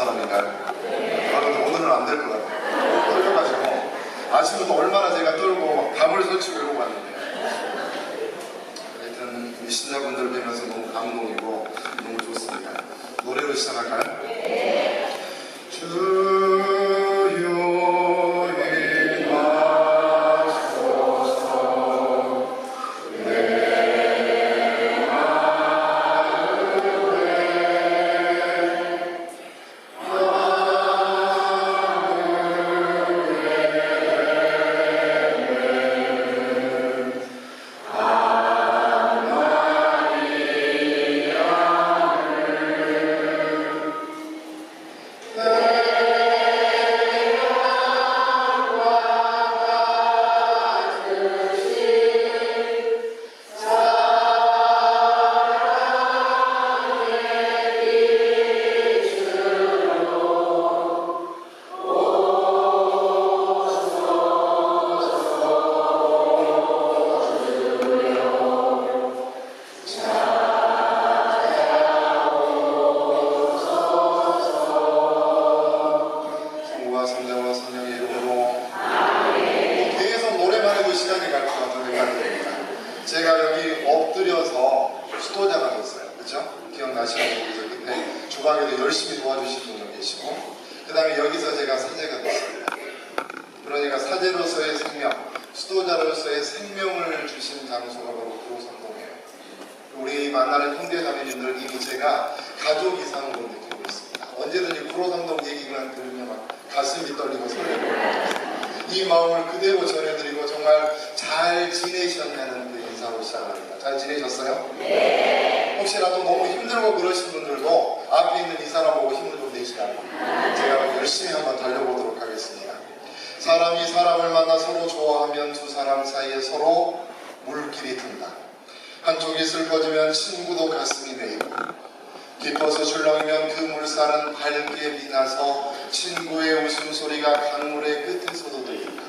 사람인가요? 그런데 오늘은 안 될 것 같아요. 떨려가지고 아침부터 얼마나 제가 떨고 막 밤을 설치고 이러고 왔는데, 하여튼 우리 신자분들 뵈면서 너무 감동이고 너무 좋습니다. 노래로 시작할까요? 제가 여기 엎드려서 수도자가 됐어요. 그렇죠? 기억나시죠? 그때 주방에도 열심히 도와주신 분도 계시고, 그 다음에 여기서 제가 사제가 됐습니다. 그러니까 사제로서의 생명, 수도자로서의 생명을 주신 장소가 바로 구로삼동이에요. 우리 만나는 형제자매님들 이미 제가 가족 이상으로 느끼고 있습니다. 언제든지 구로삼동 얘기만 들으면 막 가슴이 떨리고 설레고 이 마음을 그대로 전해드리고 정말 잘 지내셨냐는 그 인사로 시작합니다. 잘 지내셨어요? 네. 혹시라도 너무 힘들고 그러신 분들도 앞에 있는 이 사람 보고 힘을 좀 내시라고 제가 열심히 한번 달려보도록 하겠습니다. 사람이 사람을 만나 서로 좋아하면 두 사람 사이에 서로 물길이 든다. 한쪽이 슬퍼지면 친구도 가슴이 메이고, 기뻐서 출렁이면 그 물살은 밝게 빛나서 친구의 웃음소리가 강물의 끝에서도 들린다.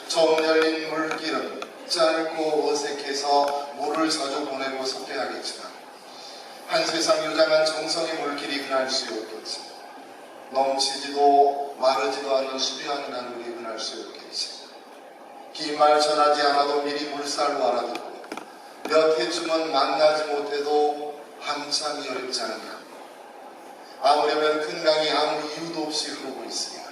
처음 열린 물길은 짧고 어색해서 물을 자주 보내고 섭해하겠지만 한 세상 유장한 정성의 물길이 흔할 수 없겠지. 넘치지도 마르지도 않는 수려한 강물이 흔할 수 없겠지. 긴 말 전하지 않아도 미리 물살로 알아듣고 몇 해쯤은 만나지 못해도 한참이 어렵지 않은가. 아무려면 큰 강이 아무 이유도 없이 흐르고 있습니다.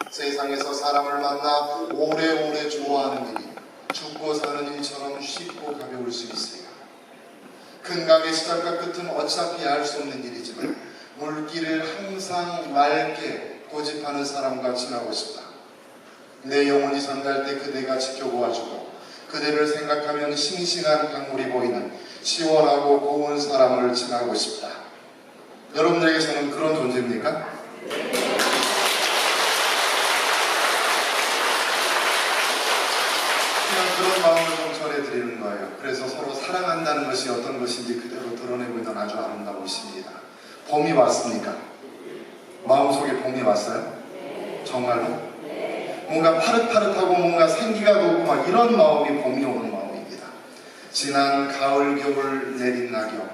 세상에서 사람을 만나 오래오래 좋아하는 일이 죽고 사는 일처럼 쉽고 가벼울 수 있습니다. 큰 강의 시작과 끝은 어차피 알 수 없는 일이지만 물길을 항상 맑게 고집하는 사람과 지나고 싶다. 내 영혼이 잠갈 때 그대가 지켜보아주고 그대를 생각하면 싱싱한 강물이 보이는 시원하고 고운 사람을 지나고 싶다. 여러분들에게 저는 그런 존재입니까? 그냥 그런 마음을 좀 전해드리는 거예요. 그래서 서로 사랑한다는 것이 어떤 것인지 그대로 드러내고 있는 아주 아름다운 시입니다. 봄이 왔습니까? 마음속에 봄이 왔어요? 정말로? 뭔가 파릇파릇하고 뭔가 생기가 돋고 막 이런 마음이 봄이 오는 마음입니다. 지난 가을 겨울 내린 낙엽,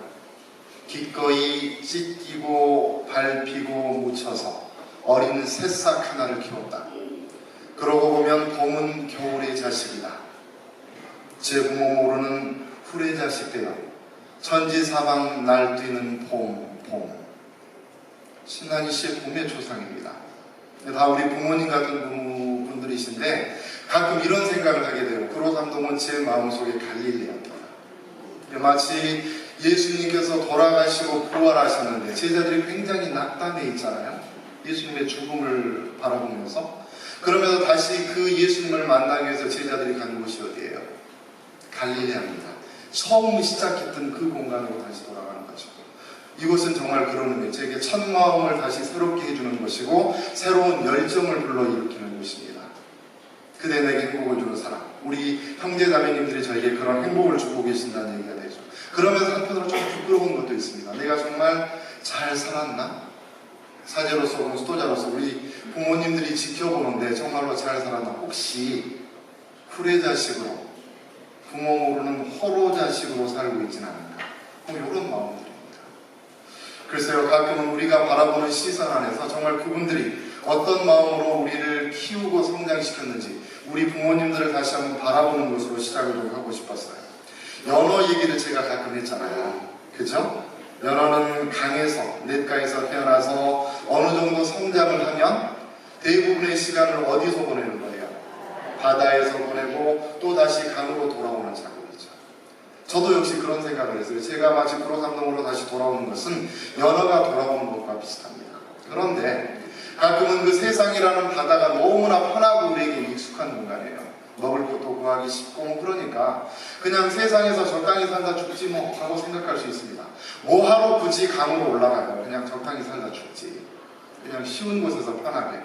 기꺼이 찢기고 밟히고 묻혀서 어린 새싹 하나를 키웠다. 그러고 보면 봄은 겨울의 자식이다. 제 부모 모르는 후레 자식 되는 천지사방 날뛰는 봄. 신한이 씨의 봄의 조상입니다. 다 우리 부모님 같은 분들이신데 가끔 이런 생각을 하게 돼요. 구로삼동은 제 마음속에 갈릴리입니다. 마치 예수님께서 돌아가시고 부활하셨는데 제자들이 굉장히 낙담해 있잖아요. 예수님의 죽음을 바라보면서. 그러면서 다시 그 예수님을 만나기 위해서 제자들이 가는 곳이 어디예요? 갈릴리입니다. 처음 시작했던 그 공간으로 다시 돌아가는 거죠. 이곳은 정말 그런 의미, 제게 첫 마음을 다시 새롭게 해주는 것이고 새로운 열정을 불러일으키는 곳입니다. 그대 내게 행복을 주는 사람, 우리 형제자매님들이 저에게 그런 행복을 주고 계신다는 얘기가 되죠. 그러면서 한편으로 좀 부끄러운 것도 있습니다. 내가 정말 잘 살았나? 사제로서 혹은 수도자로서 우리 부모님들이 지켜보는데 정말로 잘 살았나? 혹시 후레자식으로, 부모 모르는 허로자식으로 살고 있지는 않은가? 뭐 이런 마음들입니다. 글쎄요, 가끔은 우리가 바라보는 시선 안에서 정말 그분들이 어떤 마음으로 우리를 키우고 성장시켰는지 우리 부모님들을 다시 한번 바라보는 것으로 시작을 좀 하고 싶었어요. 연어 얘기를 제가 가끔 했잖아요. 그죠? 연어는 강에서, 냇가에서 태어나서 어느 정도 성장을 하면 대부분의 시간을 어디서 보내는 거예요? 바다에서 보내고 또 다시 강으로 돌아오는 작업이죠. 저도 역시 그런 생각을 했어요. 제가 마치 구로삼동으로 다시 돌아오는 것은 연어가 돌아오는 것과 비슷합니다. 그런데 가끔은 그 세상이라는 바다가 너무나 편하고 우리에게 익숙한 공간이에요. 먹을 것도 구하기 쉽고 그러니까 그냥 세상에서 적당히 살다 죽지 뭐 하고 생각할 수 있습니다. 뭐하러 굳이 강으로 올라가요? 그냥 적당히 살다 죽지. 그냥 쉬운 곳에서 편하게.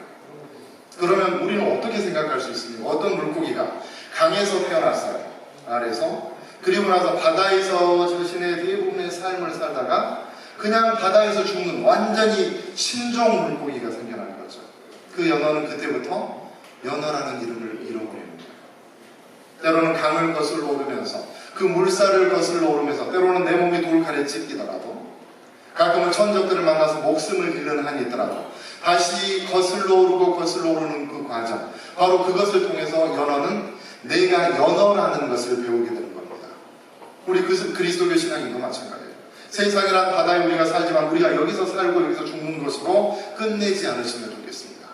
그러면 우리는 어떻게 생각할 수 있습니까? 어떤 물고기가 강에서 태어났어요. 아래서. 그리고 나서 바다에서 자신의 대부분의 삶을 살다가 그냥 바다에서 죽는 완전히 신종 물고기가 생겨나는 거죠. 그 연어는 그때부터 연어라는 이름을 잃어버립니다. 때로는 강을 거슬러 오르면서 그 물살을 거슬러 오르면서 때로는 내 몸이 돌칼에 찢기더라도 가끔은 천적들을 만나서 목숨을 잃는 한이 있더라도 다시 거슬러 오르고 거슬러 오르는 그 과정, 바로 그것을 통해서 연어는 내가 연어라는 것을 배우게 되는 겁니다. 우리 그리스도교 신앙인도 마찬가지예요. 세상이란 바다에 우리가 살지만 우리가 여기서 살고 여기서 죽는 것으로 끝내지 않으시면 좋겠습니다.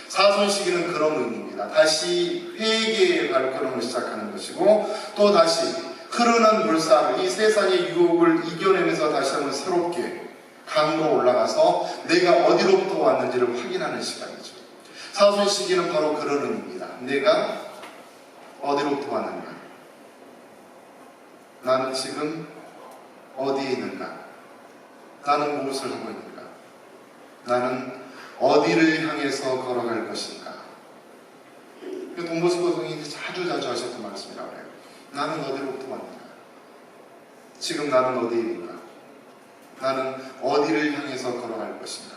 사손시기는 그런 의미입니다. 다시 회개의 발걸음을 시작하는 것이고 또 다시 흐르는 물살, 이 세상의 유혹을 이겨내면서 다시 한번 새롭게 강으로 올라가서 내가 어디로부터 왔는지를 확인하는 시간이죠. 사손시기는 바로 그런 의미입니다. 내가 어디로부터 왔는가? 나는 지금 어디에 있는가? 나는 무엇을 하고 있는가? 나는 어디를 향해서 걸어갈 것인가? 돈보스코 성인이 자주 하셨던 말씀이라고 해요. 나는 어디로부터 왔는가? 지금 나는 어디에 있는가? 나는 어디를 향해서 걸어갈 것인가?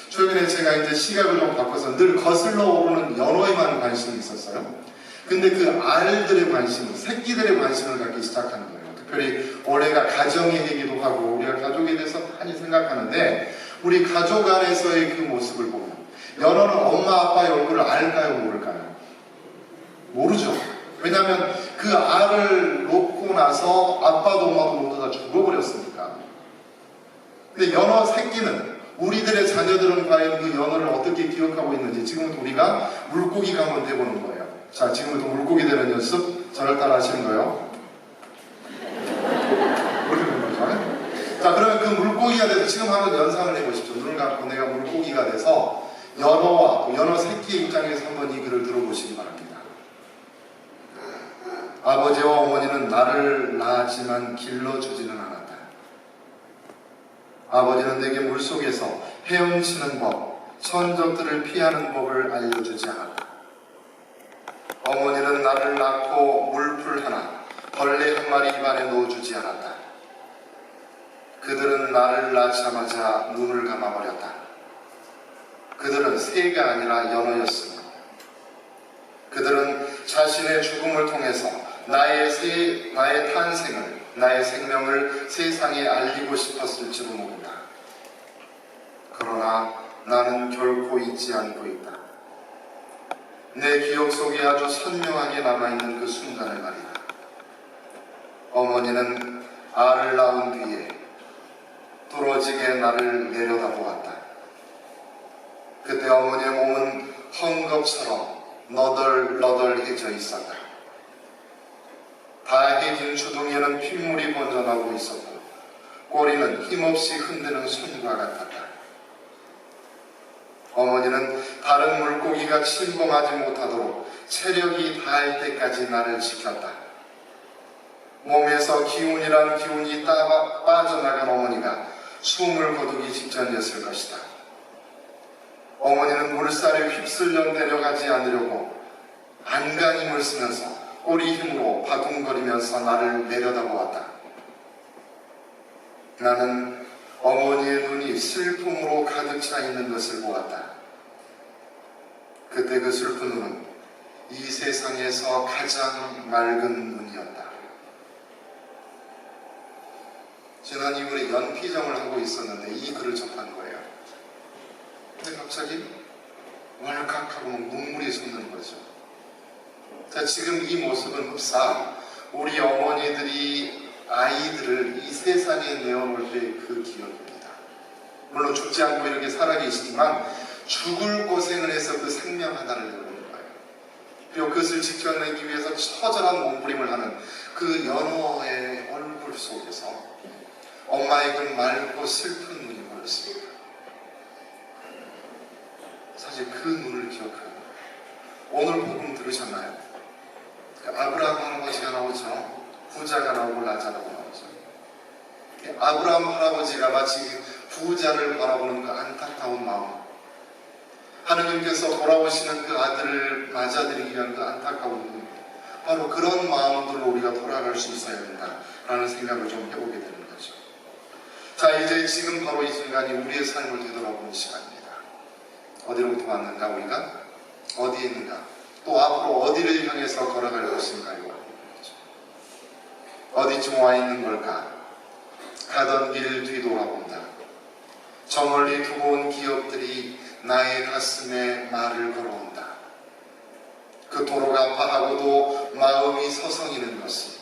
최근에 제가 이제 시각을 좀 바꿔서 늘 거슬러 오르는 연어에만 관심이 있었어요. 근데 그 알들의 관심, 새끼들의 관심을 갖기 시작하는 거예요. 특별히 올해가 가정의 해기도 하고 우리가 가족에 대해서 많이 생각하는데 우리 가족 안에서의 그 모습을 보면 연어는 엄마 아빠의 얼굴을 알까요 모를까요? 모르죠. 왜냐하면 그 알을 놓고 나서 아빠도 엄마도 모두 다 죽어버렸으니까. 근데 연어 새끼는 우리들의 자녀들은 과연 그 연어를 어떻게 기억하고 있는지 지금부터 우리가 물고기가 한번 돼보는 거예요. 자, 지금부터 물고기 되는 연습 저를 따라 하시는 거예요. 자, 그러면 그 물고기가 돼서 지금 한번 연상을 해보십시오. 눈을 감고 내가 물고기가 돼서 연어와 또 연어 새끼의 입장에서 한번 이 글을 들어보시기 바랍니다. 아버지와 어머니는 나를 낳았지만 길러주지는 않았다. 아버지는 내게 물속에서 헤엄치는 법, 천적들을 피하는 법을 알려주지 않았다. 어머니는 나를 낳고 물풀 하나, 벌레 한 마리 입안에 넣어주지 않았다. 그들은 나를 낳자마자 눈을 감아버렸다. 그들은 새가 아니라 연어였으며 그들은 자신의 죽음을 통해서 나의 탄생을, 나의 생명을 세상에 알리고 싶었을지도 모른다. 그러나 나는 결코 잊지 않고 있다. 내 기억 속에 아주 선명하게 남아있는 그 순간을 말이다. 어머니는 알을 낳은 뒤에 뚫어지게 나를 내려다보았다. 그때 어머니의 몸은 헝겊처럼 너덜너덜해져 있었다. 다해진 주둥이에는 핏물이 번져나오고 있었고 꼬리는 힘없이 흔드는 손과 같았다. 어머니는 다른 물고기가 침범하지 못하도록 체력이 닿을 때까지 나를 지켰다. 몸에서 기운이란 기운이 빠져나간 어머니가 숨을 거두기 직전이었을 것이다. 어머니는 물살에 휩쓸려 내려가지 않으려고 안간힘을 쓰면서 꼬리 힘으로 바둥거리면서 나를 내려다보았다. 나는 어머니의 눈이 슬픔으로 가득 차 있는 것을 보았다. 그때 그 슬픈 눈은 이 세상에서 가장 맑은 눈이었다. 지난 이후에 연피정을 하고 있었는데 이 글을 접한 거예요. 근데 갑자기 왈칵하고 눈물이 솟는 거죠. 자, 지금 이 모습은 흡사 우리 어머니들이 아이들을 이 세상에 내어놓을 때 그 기억입니다. 물론 죽지 않고 이렇게 살아계시지만 죽을 고생을 해서 그 생명 하나를 내어놓는 거예요. 그리고 그것을 지켜내기 위해서 처절한 몸부림을 하는 그 연호의 얼굴 속에서 엄마의 그 맑고 슬픈 눈이 보였습니다. 사실 그 눈을 기억하는 거예요. 오늘 복음 들으셨나요? 아브라함 할아버지가 나오죠. 부자가 나오고 라자로가 나오죠. 아브라함 할아버지가 마치 부자를 바라보는 그 안타까운 마음, 하느님께서 돌아오시는 그 아들을 맞아들이기 위한 그 안타까운 눈, 바로 그런 마음들로 우리가 돌아갈 수 있어야 된다라는 생각을 좀 해보게 되는 거죠. 자, 이제 지금 바로 이 순간이 우리의 삶을 되돌아보는 시간입니다. 어디로부터 왔는가 우리가? 어디에 있는가? 또 앞으로 어디를 향해서 걸어갈 것인가요? 어디쯤 와 있는 걸까? 가던 길 뒤돌아본다. 저 멀리 두고 온 기업들이 나의 가슴에 말을 걸어온다. 그 도로가 아파하고도 마음이 서성이는 것이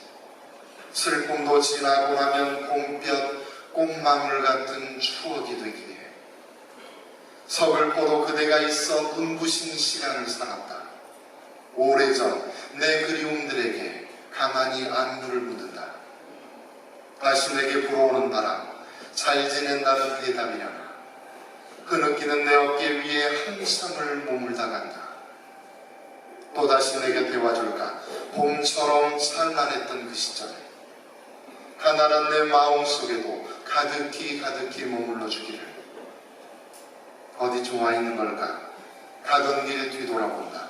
슬픔도 지나고 나면 봄볕 꽃망울 같은 추억이 되기에 서글퍼도 그대가 있어 눈부신 시간을 살았다. 오래전 내 그리움들에게 가만히 안부를 묻는다. 다시 내게 불어오는 바람, 잘 지낸다는 대답이려나. 흐느끼는 내 어깨 위에 한참을 머물다 간다. 또다시 내 곁에 와줄까? 봄처럼 찬란했던 그 시절에 가난한 내 마음 속에도 가득히 머물러 주기를. 어디쯤 와 있는 걸까? 가던 길 뒤돌아본다.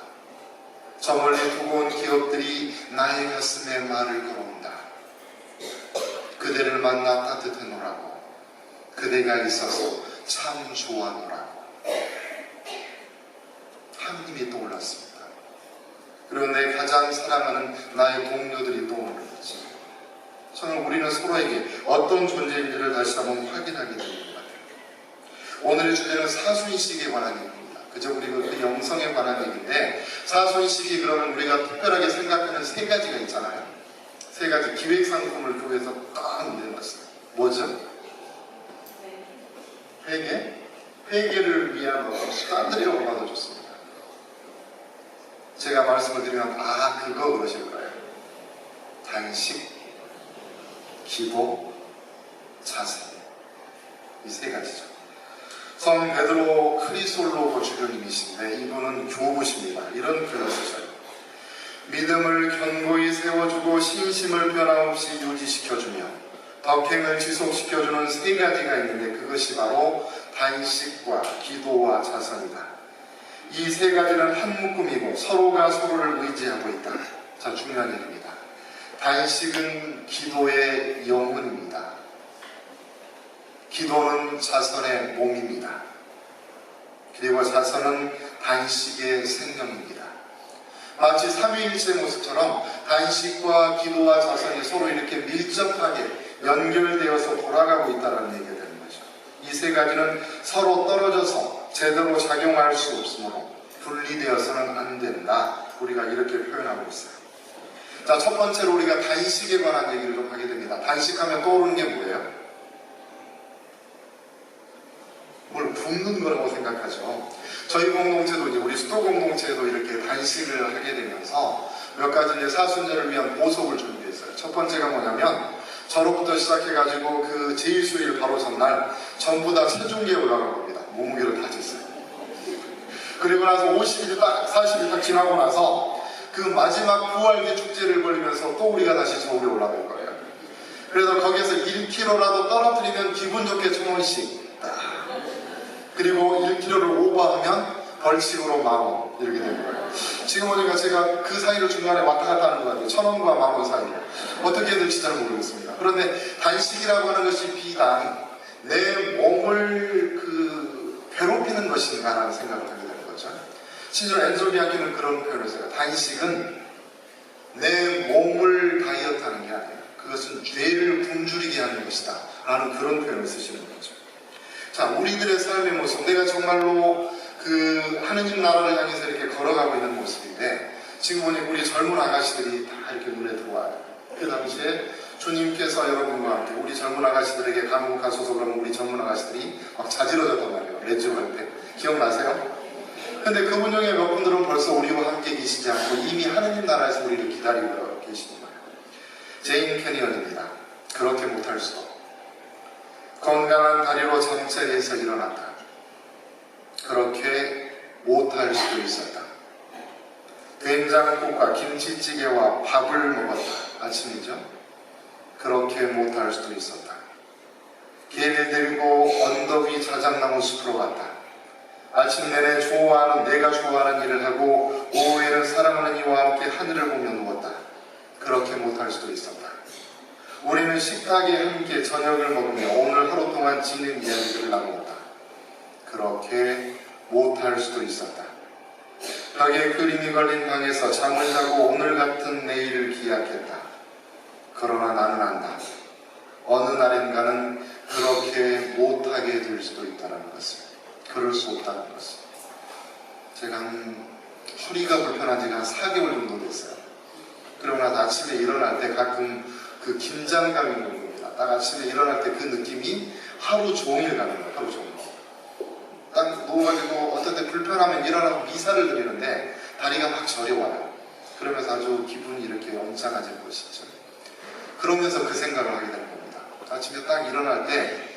저 멀리 두고 온 기업들이 나의 가슴에 말을 걸어온다. 그대를 만나 따뜻해노라고. 그대가 있어서 참 좋아노라고. 하느님이 떠올랐습니다. 그리고 내 가장 사랑하는 나의 동료들이 떠오르는 거지. 저는 우리는 서로에게 어떤 존재인지를 다시 한번 확인하게 되는 것 같아요. 오늘의 주제는 사순식에 관한 얘기입니다. 그저 우리 그 영성에 관한 얘기인데, 사순식이 그러면 우리가 특별하게 생각하는 세 가지가 있잖아요. 세 가지 기획상품을 교회에서 딱 내놨어요. 뭐죠? 회개? 회개를 위한 수단들이라고 봐도 좋습니다. 제가 말씀을 드리면 그거 그러실 거예요. 단식, 기도, 자세. 이 세 가지죠. 성 베드로 크리솔로고 주교님이신데 이분은 교부십니다. 이런 표현을 쓰셔요. 믿음을 견고히 세워주고 신심을 변함없이 유지시켜주며 덕행을 지속시켜주는 세 가지가 있는데 그것이 바로 단식과 기도와 자선이다. 이 세 가지는 한 묶음이고 서로가 서로를 의지하고 있다. 자, 중요한 얘기입니다. 단식은 기도의 영혼입니다. 기도는 자선의 몸입니다. 그리고 자선은 단식의 생명입니다. 마치 삼위일체 모습처럼 단식과 기도와 자선이 서로 이렇게 밀접하게 연결되어서 돌아가고 있다는 얘기가 되는 거죠. 이 세 가지는 서로 떨어져서 제대로 작용할 수 없으므로 분리되어서는 안 된다. 우리가 이렇게 표현하고 있어요. 자, 첫 번째로 우리가 단식에 관한 얘기를 좀 하게 됩니다. 단식하면 떠오르는 게 뭐예요? 뭘 굶는 거라고 생각하죠. 저희 공동체도 이제 우리 수도 공동체도 이렇게 단식을 하게 되면서 몇 가지 이제 사순절을 위한 보석을 준비했어요. 첫 번째가 뭐냐면 저로부터 시작해가지고 그 제1수일 바로 전날 전부 다 체중계에 올라간 겁니다. 몸무게를 다 쟀어요. 그리고 나서 50일 딱 40일 딱 지나고 나서 그 마지막 부활기 축제를 벌리면서 또 우리가 다시 서울에 올라갈 거예요. 그래서 거기에서 1kg라도 떨어뜨리면 기분 좋게 1,000원씩 그리고 1kg를 오버하면 벌칙으로 10,000원 이렇게 되는 거예요. 지금 보니까 제가 그 사이를 중간에 왔다 갔다 하는 것 같아요. 1,000원과 10,000원 사이를. 어떻게 해야 될지 잘 모르겠습니다. 그런데 단식이라고 하는 것이 비단 내 몸을 괴롭히는 것인가 라는 생각을 하게 되는 거죠. 실제로 엔솔비아키는 그런 표현을 써요. 단식은 내 몸을 다이어트 하는 게 아니에요. 그 그것은 죄를 굶주리게 하는 것이다 라는 그런 표현을 쓰시는 거죠. 자, 우리들의 삶의 모습, 내가 정말로 그 하느님 나라를 향해서 이렇게 걸어가고 있는 모습인데, 지금 보니 우리 젊은 아가씨들이 다 이렇게 눈에 들어와요. 그 당시에 주님께서 여러분과 함께 우리 젊은 아가씨들에게 감옥 가소서 그러면 우리 젊은 아가씨들이 막 자지러졌단 말이에요. 레지오할 때. 기억나세요? 근데 그분 중에 몇 분들은 벌써 우리와 함께 계시지 않고 이미 하느님 나라에서 우리를 기다리고 계시는 거예요. 제인 캐니언입니다. 그렇게 못할 수도. 건강한 다리로 장차에서 일어났다. 그렇게 못할 수도 있었다. 된장국과 김치찌개와 밥을 먹었다. 아침이죠? 그렇게 못할 수도 있었다. 개를 들고 언덕 위 자작나무 숲으로 갔다. 아침 내내 내가 좋아하는 일을 하고 오후에는 사랑하는 이와 함께 하늘을 보며 누웠다. 그렇게 못할 수도 있었다. 우리는 식탁에 함께 저녁을 먹으며 오늘 하루 동안 지닌 이야기를 나누었다. 그렇게 못할 수도 있었다. 벽에 그림이 걸린 방에서 잠을 자고 오늘 같은 내일을 기약했다. 그러나 나는 안다. 어느 날인가는 그렇게 못하게 될 수도 있다는 것을, 그럴 수 없다는 것을. 제가 허리가 불편한 지가 한 4개월 정도 됐어요. 그러고 나서 아침에 일어날 때 가끔 그 긴장감이 오는 겁니다. 딱 아침에 일어날 때 그 느낌이 하루 종일 가는 거예요. 하루 종일. 딱 누워가지고 어떤 때 불편하면 일어나고 미사를 드리는데 다리가 막 저려와요. 그러면서 아주 기분이 이렇게 엉장해진 것이죠. 그러면서 그 생각을 하게 되는 겁니다. 아침에 딱 일어날 때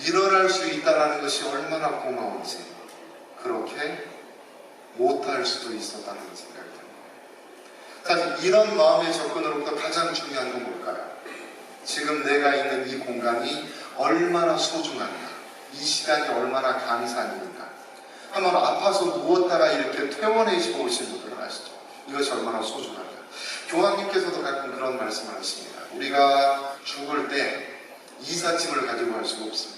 일어날 수 있다는 것이 얼마나 고마운지, 그렇게 못할 수도 있었다는 생각이 듭니다. 사실 이런 마음의 접근으로부터 가장 중요한 건 뭘까요? 지금 내가 있는 이 공간이 얼마나 소중한가, 이 시간이 얼마나 감사한 일인가. 한번 아파서 누웠다가 이렇게 퇴원해시고 오신 분들은 아시죠? 이것이 얼마나 소중한가. 교황님께서도 가끔 그런 말씀을 하십니다. 우리가 죽을 때 이삿짐을 가지고 갈 수가 없습니다.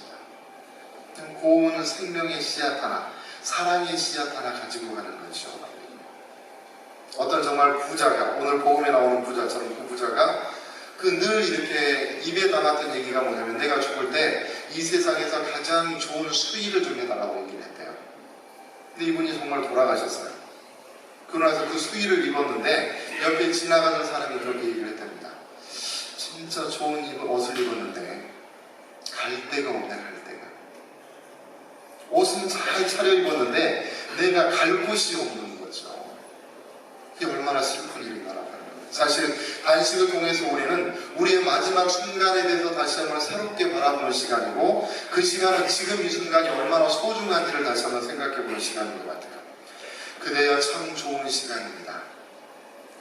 고운 생명의 씨앗 하나, 사랑의 씨앗 하나 가지고 가는 거죠. 어떤 정말 부자가, 오늘 복음에 나오는 부자처럼 그 부자가 늘 이렇게 입에 담았던 얘기가 뭐냐면, 내가 죽을 때 이 세상에서 가장 좋은 수의를 좀 해달라고 얘기를 했대요. 근데 이분이 정말 돌아가셨어요. 그러고 나서 그 수의를 입었는데 옆에 지나가는 사람이 그렇게 얘기를 했답니다. 진짜 좋은 옷을 입었는데 갈 데가 없네, 갈 데가. 옷은 잘 차려입었는데 내가 갈 곳이 없는 거죠. 이게 얼마나 슬픈 일인가라고 하는 거예요. 사실 단식을 통해서 우리는 우리의 마지막 순간에 대해서 다시 한번 새롭게 바라보는 시간이고, 그 시간은 지금 이 순간이 얼마나 소중한지를 다시 한번 생각해보는 시간인 것 같아요. 그대여 참 좋은 시간입니다.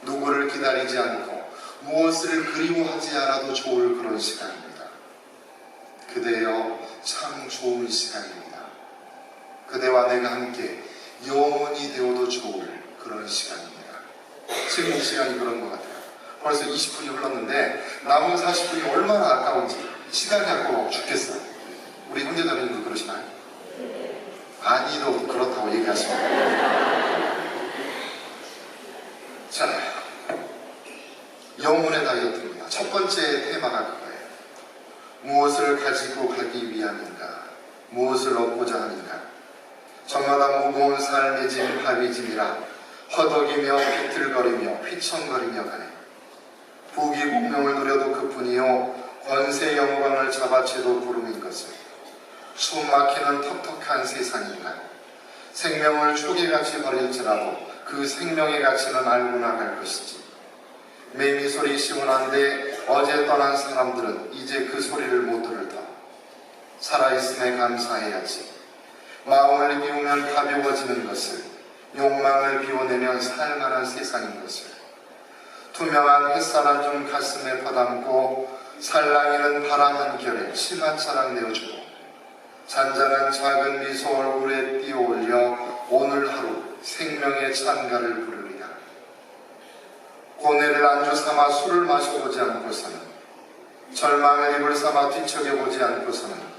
누구를 기다리지 않고 무엇을 그리워하지 않아도 좋을 그런 시간입니다. 그대여 참 좋은 시간입니다. 그대와 내가 함께 영원히 되어도 좋을 그런 시간입니다. 지금 이 시간이 그런 것 같아요. 벌써 20분이 흘렀는데 남은 40분이 얼마나 아까운지, 시간이 아까워 죽겠어요. 우리 형제자매님도 그러시나요? 아니도 그렇다고 얘기하십니다. 자, 영혼의 다이어트입니다. 첫 번째 테마가 그거예요. 무엇을 가지고 가기 위함인가? 무엇을 얻고자 하는가? 저마다 무거운 삶의 짐 바위 짐이라 허덕이며 비틀거리며 휘청거리며 가네. 부귀 공명을 누려도 그뿐이요 권세 영광을 잡아채도 부름인 것을. 숨 막히는 턱턱한 세상인가. 생명을 초계같이 버릴지라도 그 생명의 가치는 알고 나갈 것이지. 매미 소리 시원한데 어제 떠난 사람들은 이제 그 소리를 못 들을 터. 살아있음에 감사해야지. 마음을 비우면 가벼워지는 것을, 욕망을 비워내면 살만한 세상인 것을. 투명한 햇살 한 줌 가슴에 퍼담고 살랑이는 바람 한 결에 치맛자락 내어주고 잔잔한 작은 미소 얼굴에 띄어올려 오늘 하루 생명의 찬가를 부르리라. 고뇌를 안주 삼아 술을 마셔보지 않고서는, 절망을 입을 삼아 뒤척여보지 않고서는,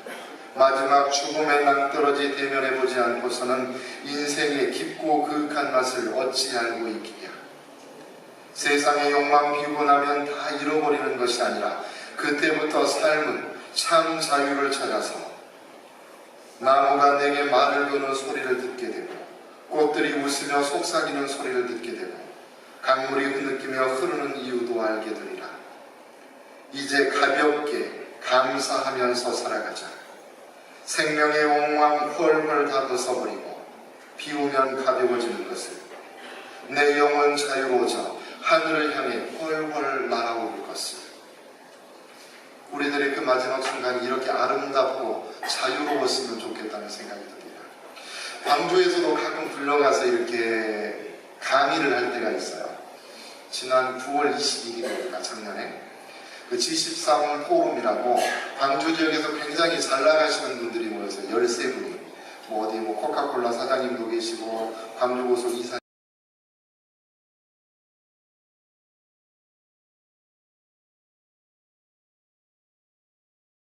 마지막 죽음의 낭떠러지 대면해보지 않고서는 인생의 깊고 그윽한 맛을 어찌 알고 있기냐. 세상의 욕망 비우고 나면 다 잃어버리는 것이 아니라 그때부터 삶은 참 자유를 찾아서 나무가 내게 말을 거는 소리를 듣게 되고 꽃들이 웃으며 속삭이는 소리를 듣게 되고 강물이 흐느끼며 흐르는 이유도 알게 되리라. 이제 가볍게 감사하면서 살아가자. 생명의 옹망 펄펄 다 벗어버리고 비우면 가벼워지는 것을 내 영혼 자유로워져 하늘을 향해 펄펄 날아오를 것을. 우리들의 그 마지막 순간이 이렇게 아름답고 자유로웠으면 좋겠다는 생각이 듭니다. 광주에서도 가끔 불러가서 이렇게 강의를 할 때가 있어요. 지난 9월 22일입니다. 작년에 그 G13 포럼이라고 광주 지역에서 굉장히 잘 나가시는 분들이 모여서 13분이 어디 코카콜라 사장님도 계시고 광주고속 이사